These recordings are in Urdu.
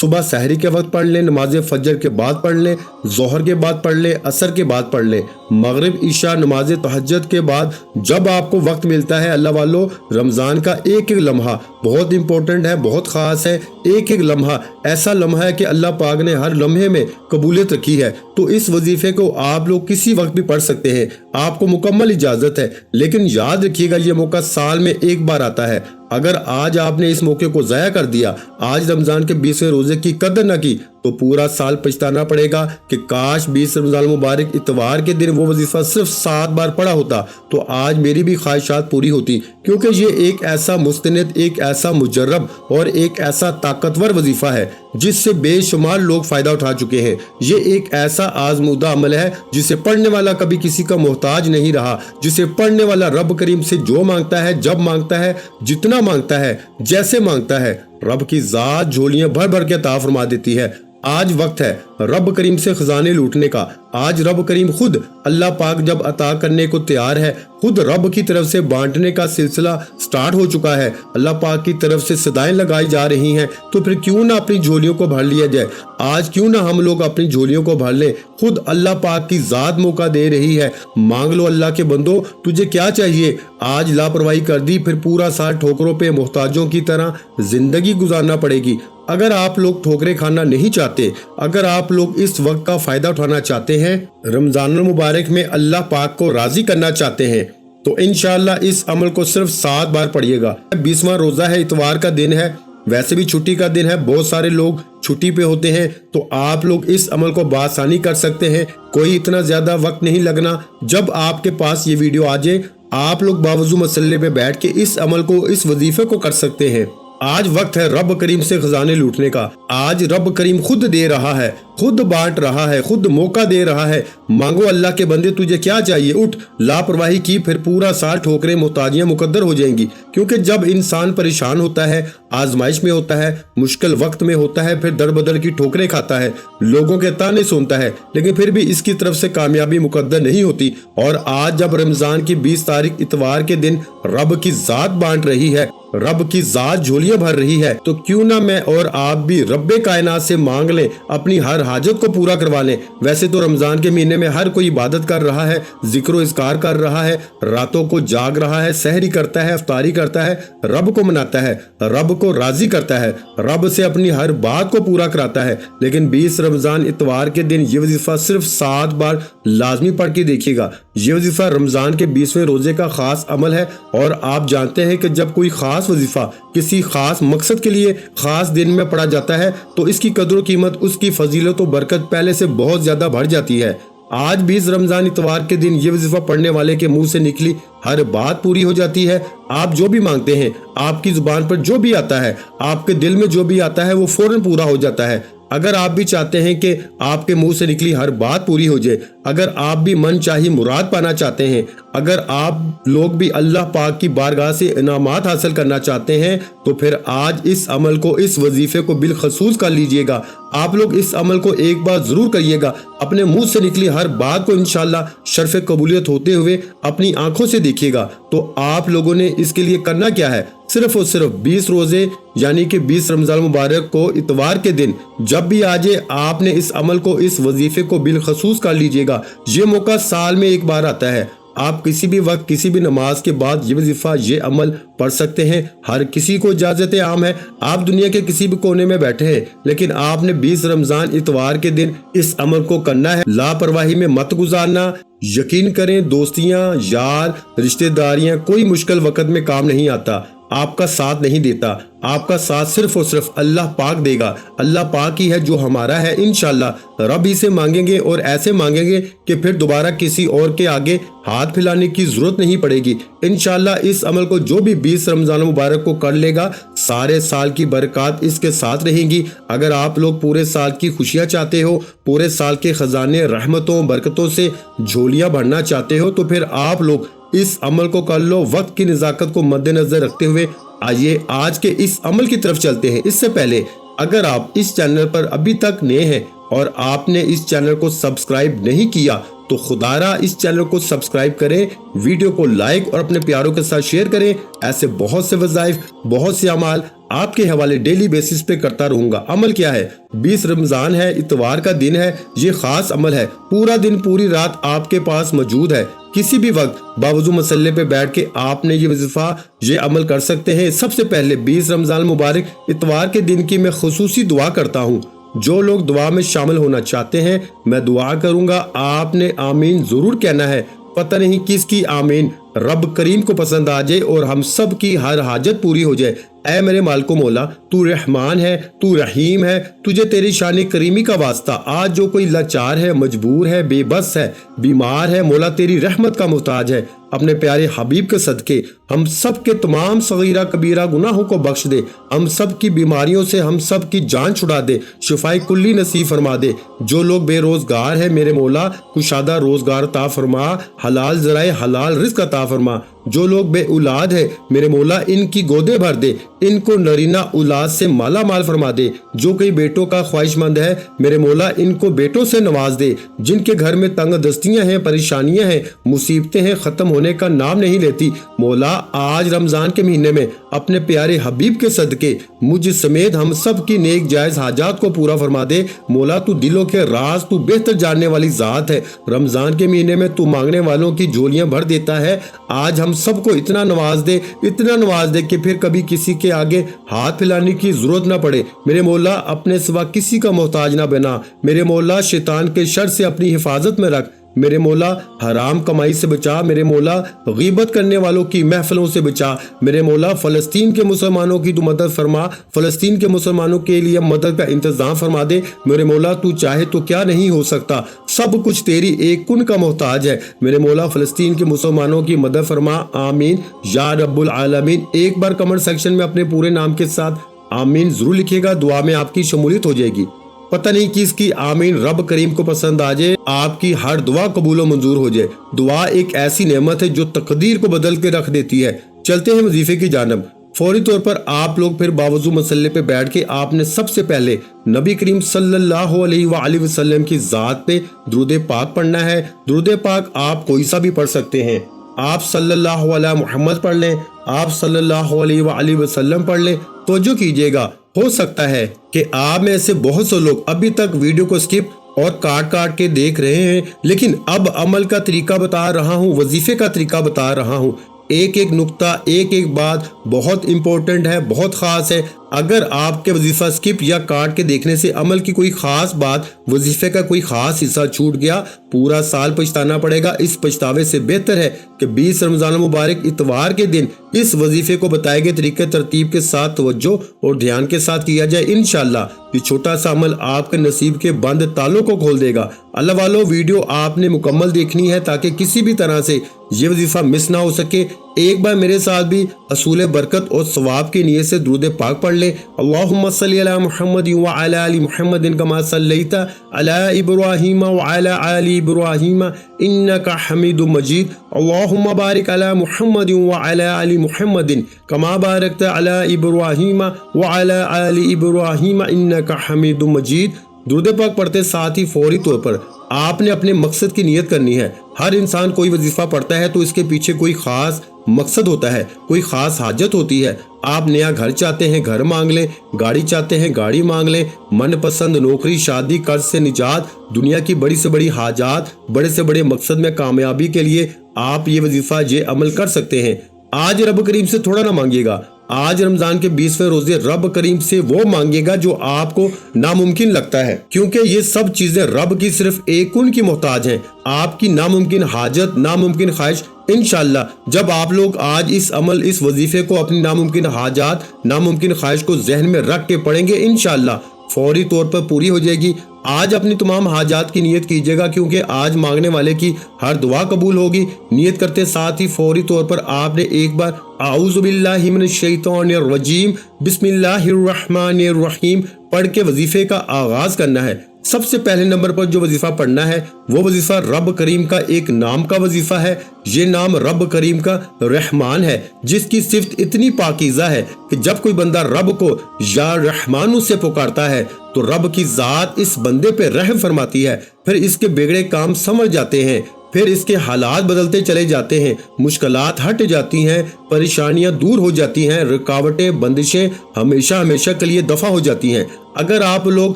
صبح سحری کے وقت پڑھ لیں، نماز فجر کے بعد پڑھ لیں، ظہر کے بعد پڑھ لیں، عصر کے بعد پڑھ لیں، مغرب عشاء نماز تہجد کے بعد جب آپ کو وقت ملتا ہے۔ اللہ والو، رمضان کا ایک ایک لمحہ بہت امپورٹنٹ ہے، بہت خاص ہے۔ ایک ایک لمحہ ایسا لمحہ ہے کہ اللہ پاک نے ہر لمحے میں قبولیت رکھی ہے، تو اس وظیفے کو آپ لوگ کسی وقت بھی پڑھ سکتے ہیں، آپ کو مکمل اجازت ہے۔ لیکن یاد رکھیے گا یہ موقع سال میں ایک بار آتا ہے۔ اگر آج آپ نے اس موقع کو ضائع کر دیا، آج رمضان کے 20ویں روزے کی قدر نہ کی، تو پورا سال پچھتانا پڑے گا کہ کاش 20 رمضان مبارک اتوار کے دن وہ وظیفہ صرف 7 بار پڑھا ہوتا تو آج میری بھی خواہشات پوری ہوتی، کیونکہ یہ ایک ایسا مستند، ایک ایسا مجرب اور ایک ایسا طاقتور وظیفہ ہے جس سے بے شمار لوگ فائدہ اٹھا چکے ہیں۔ یہ ایک ایسا آزمودہ عمل ہے جسے پڑھنے والا کبھی کسی کا محتاج نہیں رہا، جسے پڑھنے والا رب کریم سے جو مانگتا ہے، جب مانگتا ہے، جتنا مانگتا ہے، جیسے مانگتا ہے، رب کی ذات جھولیاں بھر بھر کے عطا فرما دیتی ہے۔ آج وقت ہے رب کریم سے خزانے لوٹنے کا۔ آج رب کریم خود اللہ پاک جب عطا کرنے کو تیار ہے، خود رب کی طرف سے بانٹنے کا سلسلہ سٹارٹ ہو چکا ہے، اللہ پاک کی طرف سے صدائیں لگائی جا رہی ہیں، تو پھر کیوں نہ اپنی جھولیوں کو بھر لیا جائے۔ آج کیوں نہ ہم لوگ اپنی جھولیوں کو بھر لیں، خود اللہ پاک کی ذات موقع دے رہی ہے۔ مانگ لو اللہ کے بندو، تجھے کیا چاہیے؟ آج لاپرواہی کر دی، پھر پورا سال ٹھوکروں پہ محتاجوں کی طرح زندگی گزارنا پڑے گی۔ اگر آپ لوگ ٹھوکریں کھانا نہیں چاہتے، اگر آپ لوگ اس وقت کا فائدہ اٹھانا چاہتے ہیں، رمضان المبارک میں اللہ پاک کو راضی کرنا چاہتے ہیں، تو انشاءاللہ اس عمل کو صرف 7 بار پڑھیے گا۔ 20واں روزہ ہے، اتوار کا دن ہے، ویسے بھی چھٹی کا دن ہے، بہت سارے لوگ چھٹی پہ ہوتے ہیں، تو آپ لوگ اس عمل کو بآسانی کر سکتے ہیں۔ کوئی اتنا زیادہ وقت نہیں لگنا۔ جب آپ کے پاس یہ ویڈیو آ جائے، آپ لوگ باوضو مسلے پہ بیٹھ کے اس عمل کو، اس وظیفے کو کر سکتے ہیں۔ آج وقت ہے رب کریم سے خزانے لوٹنے کا۔ آج رب کریم خود دے رہا ہے، خود بانٹ رہا ہے، خود موقع دے رہا ہے۔ مانگو اللہ کے بندے، تجھے کیا چاہیے؟ اٹھ، لاپرواہی کی پھر پورا سال ٹھوکریں محتاجیاں مقدر ہو جائیں گی، کیونکہ جب انسان پریشان ہوتا ہے، آزمائش میں ہوتا ہے، مشکل وقت میں ہوتا ہے، پھر در بدر کی ٹھوکریں کھاتا ہے، لوگوں کے تانے سنتا ہے، لیکن پھر بھی اس کی طرف سے کامیابی مقدر نہیں ہوتی۔ اور آج جب رمضان کی 20 تاریخ اتوار کے دن رب کی ذات بانٹ رہی ہے، رب کی ذات جھولیاں بھر رہی ہے، تو کیوں نہ میں اور آپ بھی رب کائنات سے مانگ لیں، اپنی ہر حاجت کو پورا کروا لیں۔ ویسے تو رمضان کے مہینے میں ہر کوئی عبادت کر رہا ہے، ذکر و اذکار کر رہا ہے، راتوں کو جاگ رہا ہے، سحری کرتا ہے، افطاری کرتا ہے، رب کو مناتا ہے، رب کو راضی کرتا ہے، رب سے اپنی ہر بات کو پورا کراتا ہے۔ لیکن 20 رمضان اتوار کے دن یہ وظیفہ صرف 7 بار لازمی پڑھ کے دیکھیے گا۔ یہ وظیفہ رمضان کے 20ویں روزے کا خاص عمل ہے، اور آپ جانتے ہیں کہ جب کوئی خاص وظیفہ کسی خاص مقصد کے لیے خاص دن میں پڑھا جاتا ہے تو اس کی قدر و قیمت، اس کی فضیلت و برکت پہلے سے بہت زیادہ بڑھ جاتی ہے۔ آج 20 رمضان اتوار کے دن یہ وظیفہ پڑھنے والے کے منہ سے نکلی ہر بات پوری ہو جاتی ہے۔ آپ جو بھی مانگتے ہیں، آپ کی زبان پر جو بھی آتا ہے، آپ کے دل میں جو بھی آتا ہے، وہ فوراً پورا ہو جاتا ہے۔ اگر آپ بھی چاہتے ہیں کہ آپ کے منہ سے نکلی ہر بات پوری ہو جائے، اگر آپ بھی من چاہی مراد پانا چاہتے ہیں، اگر آپ لوگ بھی اللہ پاک کی بارگاہ سے انعامات حاصل کرنا چاہتے ہیں، تو پھر آج اس عمل کو، اس وظیفے کو بالخصوص کر لیجئے گا۔ آپ لوگ اس عمل کو ایک بار ضرور کریے گا، اپنے منہ سے نکلی ہر بات کو انشاءاللہ شرف قبولیت ہوتے ہوئے اپنی آنکھوں سے دیکھیے گا۔ تو آپ لوگوں نے اس کے لیے کرنا کیا ہے؟ صرف اور صرف 20 روزے یعنی کہ 20 رمضان مبارک کو اتوار کے دن جب بھی آ جائے، آپ نے اس عمل کو، اس وظیفے کو بالخصوص کر لیجئے گا۔ یہ موقع سال میں ایک بار آتا ہے۔ آپ کسی بھی وقت، کسی بھی نماز کے بعد یہ وظیفہ، یہ عمل پڑھ سکتے ہیں۔ ہر کسی کو اجازت عام ہے۔ آپ دنیا کے کسی بھی کونے میں بیٹھے ہیں، لیکن آپ نے 20 رمضان اتوار کے دن اس عمل کو کرنا ہے۔ لاپرواہی میں مت گزارنا۔ یقین کریں، دوستیاں، یار، رشتہ داریاں کوئی مشکل وقت میں کام نہیں آتا، آپ کا ساتھ نہیں دیتا۔ آپ کا ساتھ صرف اور صرف اللہ پاک دے گا۔ اللہ پاک ہی ہے جو ہمارا ہے۔ انشاءاللہ رب ہی سے مانگیں گے، اور ایسے مانگیں گے کہ پھر دوبارہ کسی اور کے آگے ہاتھ پھیلانے کی ضرورت نہیں پڑے گی۔ انشاءاللہ اس عمل کو جو بھی 20 رمضان مبارک کو کر لے گا، سارے سال کی برکات اس کے ساتھ رہیں گی۔ اگر آپ لوگ پورے سال کی خوشیاں چاہتے ہو، پورے سال کے خزانے رحمتوں برکتوں سے جھولیاں بھرنا چاہتے ہو، تو پھر آپ لوگ اس عمل کو کر لو۔ وقت کی نزاکت کو مد نظر رکھتے ہوئے آئیے آج کے اس عمل کی طرف چلتے ہیں۔ اس سے پہلے اگر آپ اس چینل پر ابھی تک نئے ہیں اور آپ نے اس چینل کو سبسکرائب نہیں کیا تو خدارا اس چینل کو سبسکرائب کریں، ویڈیو کو لائک اور اپنے پیاروں کے ساتھ شیئر کریں۔ ایسے بہت سے وظائف، بہت سے اعمال آپ کے حوالے ڈیلی بیسس پہ کرتا رہوں گا۔ عمل کیا ہے؟ 20 رمضان ہے، اتوار کا دن ہے، یہ خاص عمل ہے، پورا دن پوری رات آپ کے پاس موجود ہے۔ کسی بھی وقت باوضو مسلح پہ بیٹھ کے آپ نے یہ وظیفہ، یہ عمل کر سکتے ہیں۔ سب سے پہلے 20 رمضان مبارک اتوار کے دن کی میں خصوصی دعا کرتا ہوں۔ جو لوگ دعا میں شامل ہونا چاہتے ہیں میں دعا کروں گا، آپ نے آمین ضرور کہنا ہے۔ پتہ نہیں کس کی آمین رب کریم کو پسند آ جائے اور ہم سب کی ہر حاجت پوری ہو جائے۔ اے میرے مالک و مولا، تو رحمان ہے، تو رحیم ہے، تجھے تیری شان کریمی کا واسطہ۔ آج جو کوئی لاچار ہے، مجبور ہے، بے بس ہے، بیمار ہے، مولا تیری رحمت کا محتاج ہے، اپنے پیارے حبیب کے صدقے ہم سب کے تمام صغیرہ کبیرہ گناہوں کو بخش دے، ہم سب کی بیماریوں سے ہم سب کی جان چھڑا دے، شفائے کلی نصیب فرما دے۔ جو لوگ بے روزگار ہیں میرے مولا کشادہ روزگار عطا فرما، حلال ذرائع حلال رزق عطا فرما۔ جو لوگ بے اولاد ہے میرے مولا ان کی گودے بھر دے، ان کو نرینہ اولاد سے مالا مال فرما دے۔ جو کئی بیٹوں کا خواہش مند ہے میرے مولا ان کو بیٹوں سے نواز دے۔ جن کے گھر میں تنگ دستیاں ہیں، پریشانیاں ہیں، مصیبتیں ہیں، ختم ہونے کا نام نہیں لیتی، مولا آج رمضان کے مہینے میں اپنے پیارے حبیب کے صدقے مجھ سمیت ہم سب کی نیک جائز حاجات کو پورا فرما دے۔ مولا تو دلوں کے راز، تو بہتر جاننے والی ذات ہے۔ رمضان کے مہینے میں تو مانگنے والوں کی جھولیاں بھر دیتا ہے۔ آج ہم سب کو اتنا نواز دے، اتنا نواز دے کہ پھر کبھی کسی کے آگے ہاتھ پھیلانے کی ضرورت نہ پڑے۔ میرے مولا اپنے سوا کسی کا محتاج نہ بنا۔ میرے مولا شیطان کے شر سے اپنی حفاظت میں رکھ۔ میرے مولا حرام کمائی سے بچا۔ میرے مولا غیبت کرنے والوں کی محفلوں سے بچا۔ میرے مولا فلسطین کے مسلمانوں کی تو مدد فرما، فلسطین کے مسلمانوں کے لیے مدد کا انتظام فرما دے۔ میرے مولا تو چاہے تو کیا نہیں ہو سکتا، سب کچھ تیری ایک کن کا محتاج ہے۔ میرے مولا فلسطین کے مسلمانوں کی مدد فرما، آمین یا رب العالمین۔ ایک بار کمنٹ سیکشن میں اپنے پورے نام کے ساتھ آمین ضرور لکھیے گا، دعا میں آپ کی شمولیت ہو جائے گی۔ پتہ نہیں کس کی آمین رب کریم کو پسند آ جائے، آپ کی ہر دعا قبول و منظور ہو جائے۔ دعا ایک ایسی نعمت ہے جو تقدیر کو بدل کے رکھ دیتی ہے۔ چلتے ہیں وظیفے کی جانب۔ فوری طور پر آپ لوگ پھر باوضو مسلح پہ بیٹھ کے آپ نے سب سے پہلے نبی کریم صلی اللہ علیہ وآلہ وسلم کی ذات پہ درود پاک پڑھنا ہے۔ درود پاک آپ کوئی سا بھی پڑھ سکتے ہیں۔ آپ صلی اللہ علیہ محمد پڑھ لیں، آپ صلی اللہ علیہ وآلہ وسلم پڑھ لیں۔ توجہ کیجئے گا، ہو سکتا ہے کہ آپ میں سے بہت سے لوگ ابھی تک ویڈیو کو سکپ اور کاٹ کے دیکھ رہے ہیں، لیکن اب عمل کا طریقہ بتا رہا ہوں، وظیفے کا طریقہ بتا رہا ہوں۔ ایک ایک نقطہ، ایک ایک بات بہت امپورٹنٹ ہے، بہت خاص ہے۔ اگر آپ کے وظیفہ سکپ یا کاٹ کے دیکھنے سے عمل کی کوئی خاص بات، وظیفے کا کوئی خاص حصہ چھوٹ گیا، پورا سال پچھتانا پڑے گا۔ اس پچھتاوے سے بہتر ہے کہ 20 رمضان مبارک اتوار کے دن اس وظیفے کو بتائے گئے طریقے ترتیب کے ساتھ توجہ اور دھیان کے ساتھ کیا جائے۔ انشاءاللہ یہ چھوٹا سا عمل آپ کے نصیب کے بند تالوں کو کھول دے گا۔ اللہ والو، ویڈیو آپ نے مکمل دیکھنی ہے تاکہ کسی بھی طرح سے یہ وظیفہ مس نہ ہو سکے۔ ایک بار میرے ساتھ بھی حصول برکت اور ثواب کی نیت سے درود پاک پڑھ لیں۔ اللہم صلی علی محمد وعلی آل محمد کما صلیت علی ابراہیم وعلی آل ابراہیم انک حمید مجید۔ اللہم بارک علی محمد وعلی آل محمد کما بارکت علی ابراہیم وعلی آل ابراہیم انک حمید مجید۔ درود پاک پڑھتے ساتھ ہی فوری طور پر آپ نے اپنے مقصد کی نیت کرنی ہے۔ ہر انسان کوئی وظیفہ پڑھتا ہے تو اس کے پیچھے کوئی خاص مقصد ہوتا ہے، کوئی خاص حاجت ہوتی ہے۔ آپ نیا گھر چاہتے ہیں، گھر مانگ لیں، گاڑی چاہتے ہیں، گاڑی مانگ لیں، من پسند نوکری، شادی، قرض سے نجات، دنیا کی بڑی سے بڑی حاجات، بڑے سے بڑے مقصد میں کامیابی کے لیے آپ یہ وظیفہ، یہ عمل کر سکتے ہیں۔ آج رب کریم سے تھوڑا نہ مانگیے گا، آج رمضان کے 20ویں روزے رب کریم سے وہ مانگے گا جو آپ کو ناممکن لگتا ہے، کیونکہ یہ سب چیزیں رب کی صرف ایک کن کی محتاج ہیں۔ آپ کی ناممکن حاجت، ناممکن خواہش، انشاءاللہ جب آپ لوگ آج اس عمل، اس وظیفے کو، اپنی ناممکن حاجات، ناممکن خواہش کو ذہن میں رکھ کے پڑھیں گے، انشاءاللہ فوری طور پر پوری ہو جائے گی۔ آج اپنی تمام حاجات کی نیت کیجئے گا، کیونکہ آج مانگنے والے کی ہر دعا قبول ہوگی۔ نیت کرتے ساتھ ہی فوری طور پر آپ نے ایک بار اعوذ باللہ من الشیطان الرجیم بسم اللہ الرحمن الرحیم پڑھ کے وظیفے کا آغاز کرنا ہے۔ سب سے پہلے نمبر پر جو وظیفہ پڑھنا ہے وہ وظیفہ رب کریم کا ایک نام کا وظیفہ ہے۔ یہ نام رب کریم کا رحمان ہے، جس کی صفت اتنی پاکیزہ ہے کہ جب کوئی بندہ رب کو یا رحمانو سے پکارتا ہے تو رب کی ذات اس بندے پہ رحم فرماتی ہے، پھر اس کے بگڑے کام سمجھ جاتے ہیں، پھر اس کے حالات بدلتے چلے جاتے ہیں، مشکلات ہٹ جاتی ہیں، پریشانیاں دور ہو جاتی ہیں، رکاوٹیں بندشیں ہمیشہ کے لیے دفع ہو جاتی ہیں۔ اگر آپ لوگ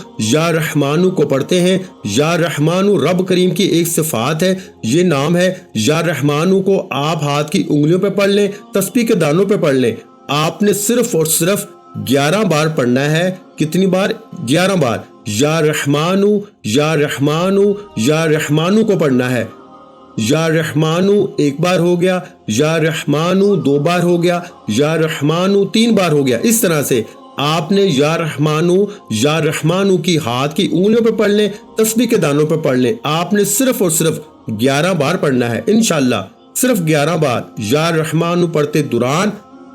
یا رحمانو کو پڑھتے ہیں، یا رحمانو رب کریم کی ایک صفات ہے، یہ نام ہے۔ یا رحمانو کو آپ ہاتھ کی انگلیوں پہ پڑھ لیں، تسبیح کے دانوں پہ پڑھ لیں۔ آپ نے صرف اور صرف 11 بار پڑھنا ہے۔ کتنی بار؟ 11 بار۔ یا رحمانو یا رحمانو یا رحمانو کو پڑھنا ہے۔ یا رحمانو ایک بار ہو گیا، یا رحمانو 2 بار ہو گیا، یا رحمانو 3 بار ہو گیا۔ اس طرح سے آپ نے یا رحمانو کی ہاتھ کی انگلیوں پہ پڑھ لیں، تسبیح کے دانوں پہ پڑھ لیں۔ آپ نے صرف اور صرف 11 بار پڑھنا ہے انشاءاللہ، صرف 11 بار۔ یا رحمانو پڑھتے دوران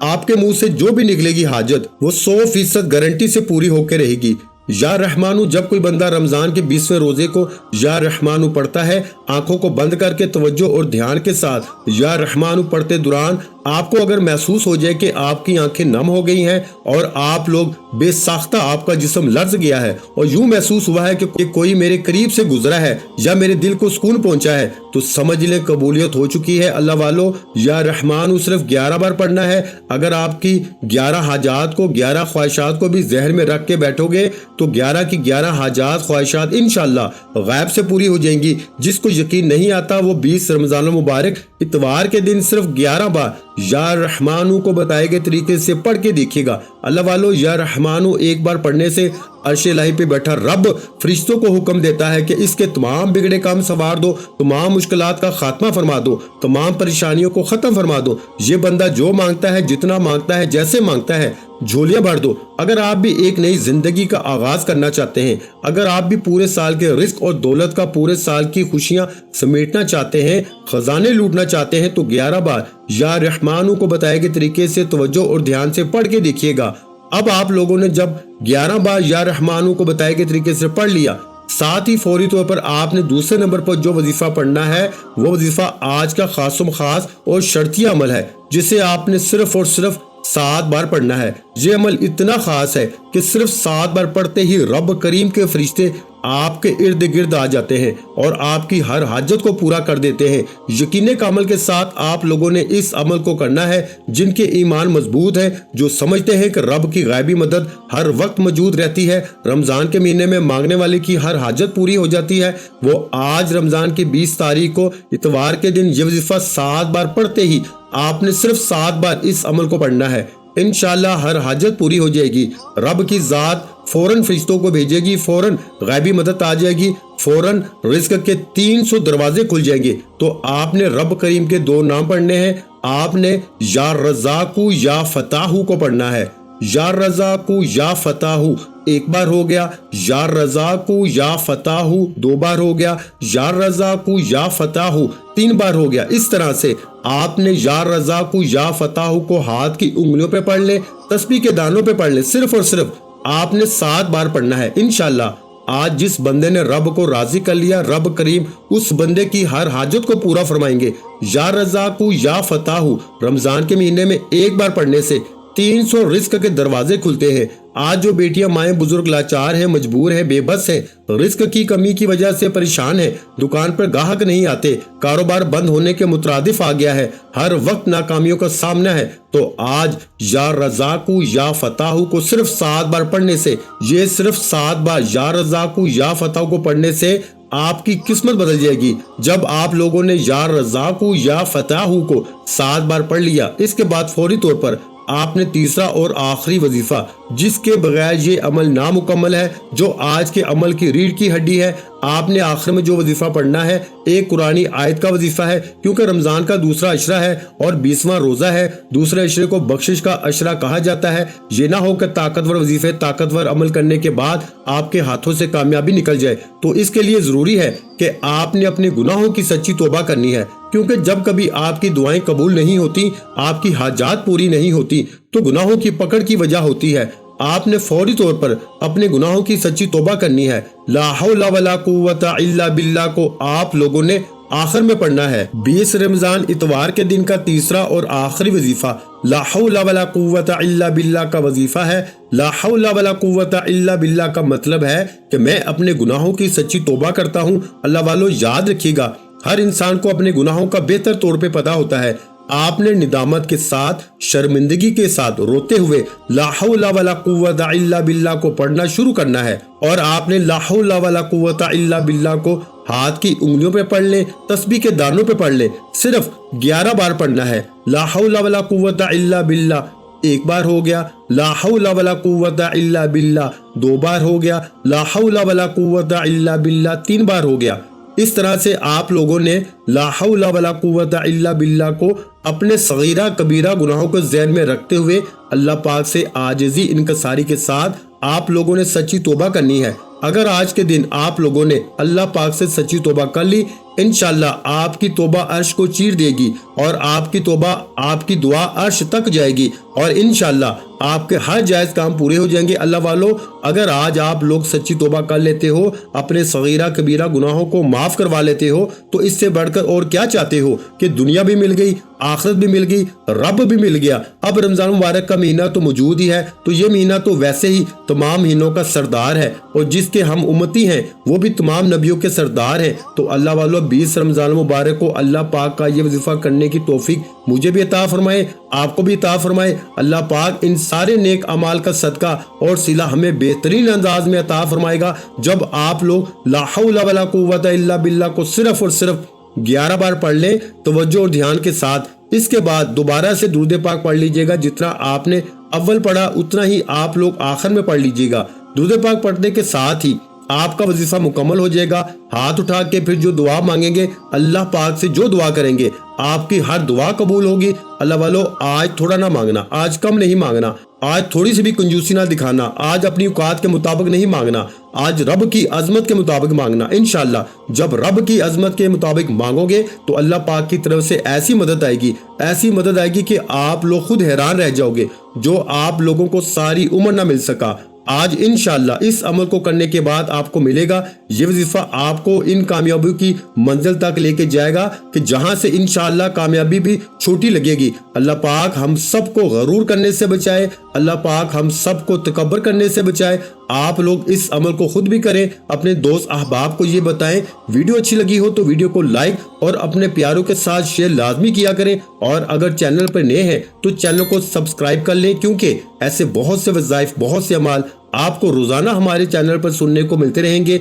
آپ کے منہ سے جو بھی نکلے گی حاجت وہ 100% گارنٹی سے پوری ہو کے رہے گی۔ یا رحمانو جب کوئی بندہ رمضان کے 20ویں روزے کو یا رحمانو پڑھتا ہے، آنکھوں کو بند کر کے توجہ اور دھیان کے ساتھ یا رحمانو پڑھتے دوران آپ کو اگر محسوس ہو جائے کہ آپ کی آنکھیں نم ہو گئی ہیں اور آپ لوگ بے ساختہ آپ کا جسم لرز گیا ہے اور یوں محسوس ہوا ہے کہ کوئی میرے قریب سے گزرا ہے یا میرے دل کو سکون پہنچا ہے، تو سمجھ لیں قبولیت ہو چکی ہے۔ اللہ والو، یا رحمانو صرف 11 بار پڑھنا ہے۔ اگر آپ کی 11 حاجات کو 11 خواہشات کو بھی ذہن میں رکھ کے بیٹھو گے تو 11 کی 11 حاجات خواہشات انشاءاللہ غیب سے پوری ہو جائیں گی۔ جس کو یقین نہیں آتا وہ 20 رمضان المبارک اتوار کے دن صرف 11 بار یا رحمانو کو بتائے گئے طریقے سے پڑھ کے دیکھیے گا۔ اللہ والو، یا رحمانو ایک بار پڑھنے سے عرش الہی پہ بیٹھا رب فرشتوں کو حکم دیتا ہے کہ اس کے تمام بگڑے کام سنوار دو، تمام مشکلات کا خاتمہ فرما دو، تمام پریشانیوں کو ختم فرما دو۔ یہ بندہ جو مانگتا ہے، جتنا مانگتا ہے، جیسے مانگتا ہے، جھولیاں بھر دو۔ اگر آپ بھی ایک نئی زندگی کا آغاز کرنا چاہتے ہیں، اگر آپ بھی پورے سال کے رزق اور دولت کا، پورے سال کی خوشیاں سمیٹنا چاہتے ہیں، خزانے لوٹنا چاہتے ہیں، تو 11 بار یا رحمانو کو بتائے گئے طریقے سے توجہ اور دھیان سے پڑھ کے دیکھیے گا۔ اب آپ لوگوں نے جب 11 بار یا رحمانو کو بتائے گئے طریقے سے پڑھ لیا، ساتھ ہی فوری طور پر آپ نے دوسرے نمبر پر جو وظیفہ پڑھنا ہے وہ وظیفہ آج کا خاصم خاص اور شرطی عمل ہے، جسے آپ نے صرف اور صرف 7 بار پڑھنا ہے۔ یہ عمل اتنا خاص ہے کہ صرف 7 بار پڑھتے ہی رب کریم کے فرشتے آپ کے ارد گرد آ جاتے ہیں اور آپ کی ہر حاجت کو پورا کر دیتے ہیں۔ یقین کامل کے ساتھ آپ لوگوں نے اس عمل کو کرنا ہے۔ جن کے ایمان مضبوط ہے، جو سمجھتے ہیں کہ رب کی غیبی مدد ہر وقت موجود رہتی ہے، رمضان کے مہینے میں مانگنے والے کی ہر حاجت پوری ہو جاتی ہے، وہ آج رمضان کی 20 تاریخ کو اتوار کے دن یہ وظیفہ 7 بار پڑھتے ہی آپ نے صرف 7 بار اس عمل کو پڑھنا ہے۔ انشاءاللہ ہر حاجت پوری ہو جائے گی۔ رب کی ذات فوراً فرشتوں کو بھیجے گی، فوراً غیبی مدد آ جائے گی، فوراً رزق کے 300 دروازے کھل جائیں گے۔ تو آپ نے رب کریم کے 2 نام پڑھنے ہیں۔ آپ نے یا رزاقو یا فتاحو کو پڑھنا ہے۔ یا رزاقو یا فتاحو ایک بار ہو گیا، یا رزاقو یا فتاحو 2 بار ہو گیا، یا رزاقو یا فتاحو 3 بار ہو گیا۔ اس طرح سے آپ نے یا رزاقو یا فتاحو کو ہاتھ کی انگلیوں پہ پڑھ لیں، تسبیح کے دانوں پہ پڑھ لیں۔ صرف اور صرف آپ نے 7 بار پڑھنا ہے انشاءاللہ۔ آج جس بندے نے رب کو راضی کر لیا، رب کریم اس بندے کی ہر حاجت کو پورا فرمائیں گے۔ یا رزاقو یا فتاحو رمضان کے مہینے میں ایک بار پڑھنے سے 300 رزق کے دروازے کھلتے ہیں۔ آج جو بیٹیاں مائیں بزرگ لاچار ہیں، مجبور ہیں، بے بس ہیں، رزق کی کمی کی وجہ سے پریشان ہیں، دکان پر گاہک نہیں آتے، کاروبار بند ہونے کے مترادف آ گیا ہے، ہر وقت ناکامیوں کا سامنا ہے، تو آج یا رزاقو یا فتاحو کو صرف 7 بار پڑھنے سے، یہ صرف 7 بار یا رزاقو یا فتاحو کو پڑھنے سے آپ کی قسمت بدل جائے گی۔ جب آپ لوگوں نے یا رزاقو یا فتاحو کو 7 بار پڑھ لیا، اس کے بعد فوری طور پر آپ نے تیسرا اور آخری وظیفہ، جس کے بغیر یہ عمل نامکمل ہے، جو آج کے عمل کی ریڑھ کی ہڈی ہے، آپ نے آخر میں جو وظیفہ پڑھنا ہے ایک قرآنی آیت کا وظیفہ ہے، کیونکہ رمضان کا دوسرا عشرہ ہے اور 20واں روزہ ہے۔ دوسرے عشرے کو بخشش کا عشرہ کہا جاتا ہے۔ یہ نہ ہو کہ طاقتور وظیفے، طاقتور عمل کرنے کے بعد آپ کے ہاتھوں سے کامیابی نکل جائے، تو اس کے لیے ضروری ہے کہ آپ نے اپنے گناہوں کی سچی توبہ کرنی ہے، کیونکہ جب کبھی آپ کی دعائیں قبول نہیں ہوتی، آپ کی حاجات پوری نہیں ہوتی، تو گناہوں کی پکڑ کی وجہ ہوتی ہے۔ آپ نے فوری طور پر اپنے گناہوں کی سچی توبہ کرنی ہے۔ لا حول ولا قوت الا باللہ کو آپ لوگوں نے آخر میں پڑھنا ہے۔ 20 رمضان اتوار کے دن کا تیسرا اور آخری وظیفہ لا حول ولا قوت الا باللہ کا وظیفہ ہے۔ لا حول ولا قوت الا باللہ کا مطلب ہے کہ میں اپنے گناہوں کی سچی توبہ کرتا ہوں۔ اللہ والو یاد رکھیے گا، ہر انسان کو اپنے گناہوں کا بہتر طور پہ پتہ ہوتا ہے۔ آپ نے ندامت کے ساتھ، شرمندگی کے ساتھ روتے ہوئے لا حول ولا قوت الا باللہ کو پڑھنا شروع کرنا ہے، اور آپ نے لا حول ولا قوت الا باللہ کو ہاتھ کی انگلیوں پہ پڑھ لیں، تسبیح کے دانوں پہ پڑھ لیں۔ صرف 11 بار پڑھنا ہے۔ لا حول ولا قوت الا باللہ ایک بار ہو گیا، لا حول ولا قوت الا باللہ 2 بار ہو گیا، لا حول ولا قوت الا باللہ 3 بار ہو گیا۔ اس طرح سے آپ لوگوں نے لا حول ولا قوت الا باللہ کو اپنے صغیرہ کبیرہ گناہوں کو ذہن میں رکھتے ہوئے اللہ پاک سے عاجزی انکساری کے ساتھ آپ لوگوں نے سچی توبہ کرنی ہے۔ اگر آج کے دن آپ لوگوں نے اللہ پاک سے سچی توبہ کر لی، انشاءاللہ آپ کی توبہ عرش کو چیر دے گی، اور آپ کی توبہ، آپ کی دعا عرش تک جائے گی، اور انشاءاللہ آپ کے ہر جائز کام پورے ہو جائیں گے۔ اللہ والو، اگر آج آپ لوگ سچی توبہ کر لیتے ہو، اپنے صغیرہ کبیرہ گناہوں کو معاف کروا لیتے ہو، تو اس سے بڑھ کر اور کیا چاہتے ہو کہ دنیا بھی مل گئی، آخرت بھی مل گئی، رب بھی مل گیا۔ اب رمضان مبارک کا مہینہ تو موجود ہی ہے، تو یہ مہینہ تو ویسے ہی تمام مہینوں کا سردار ہے، اور جس کے ہم امتی ہیں وہ بھی تمام نبیوں کے سردار ہیں۔ تو اللہ والو، 20 رمضان مبارک کو اللہ پاک کا یہ وظیفہ کرنے کی توفیق مجھے بھی عطا فرمائے، آپ کو بھی عطا فرمائے۔ اللہ پاک ان سارے نیک اعمال کا صدقہ اور صلہ ہمیں بہترین انداز میں عطا فرمائے گا، جب آپ لوگ لا حول ولا قوت الا باللہ کو صرف اور صرف 11 بار پڑھ لیں توجہ اور دھیان کے ساتھ۔ اس کے بعد دوبارہ سے درود پاک پڑھ لیجئے گا، جتنا آپ نے اول پڑھا اتنا ہی آپ لوگ آخر میں پڑھ لیجئے گا۔ درود پاک پڑھنے کے ساتھ ہی آپ کا وظیفہ مکمل ہو جائے گا۔ ہاتھ اٹھا کے پھر جو دعا مانگیں گے، اللہ پاک سے جو دعا کریں گے، آپ کی ہر دعا قبول ہوگی۔ اللہ والو، آج تھوڑا نہ مانگنا، آج کم نہیں مانگنا، آج تھوڑی سی بھی کنجوسی نہ دکھانا، آج اپنی اوقات کے مطابق نہیں مانگنا، آج رب کی عظمت کے مطابق مانگنا۔ انشاءاللہ جب رب کی عظمت کے مطابق مانگو گے تو اللہ پاک کی طرف سے ایسی مدد آئے گی، ایسی مدد آئے گی کہ آپ لوگ خود حیران رہ جاؤ گے، جو آپ لوگوں کو ساری عمر نہ مل سکا۔ آج انشاءاللہ اس عمل کو کرنے کے بعد آپ کو ملے گا، یہ وظیفہ آپ کو ان کامیابیوں کی منزل تک لے کے جائے گا کہ جہاں سے انشاءاللہ کامیابی بھی چھوٹی لگے گی۔ اللہ پاک ہم سب کو غرور کرنے سے بچائے، اللہ پاک ہم سب کو تکبر کرنے سے بچائے۔ آپ لوگ اس عمل کو خود بھی کریں، اپنے دوست احباب کو یہ بتائیں۔ ویڈیو اچھی لگی ہو تو ویڈیو کو لائک اور اپنے پیاروں کے ساتھ شیئر لازمی کیا کریں، اور اگر چینل پر نئے ہیں تو چینل کو سبسکرائب کر لیں، کیونکہ ایسے بہت سے وظائف، بہت سے اعمال آپ کو روزانہ ہمارے چینل پر سننے کو ملتے رہیں گے۔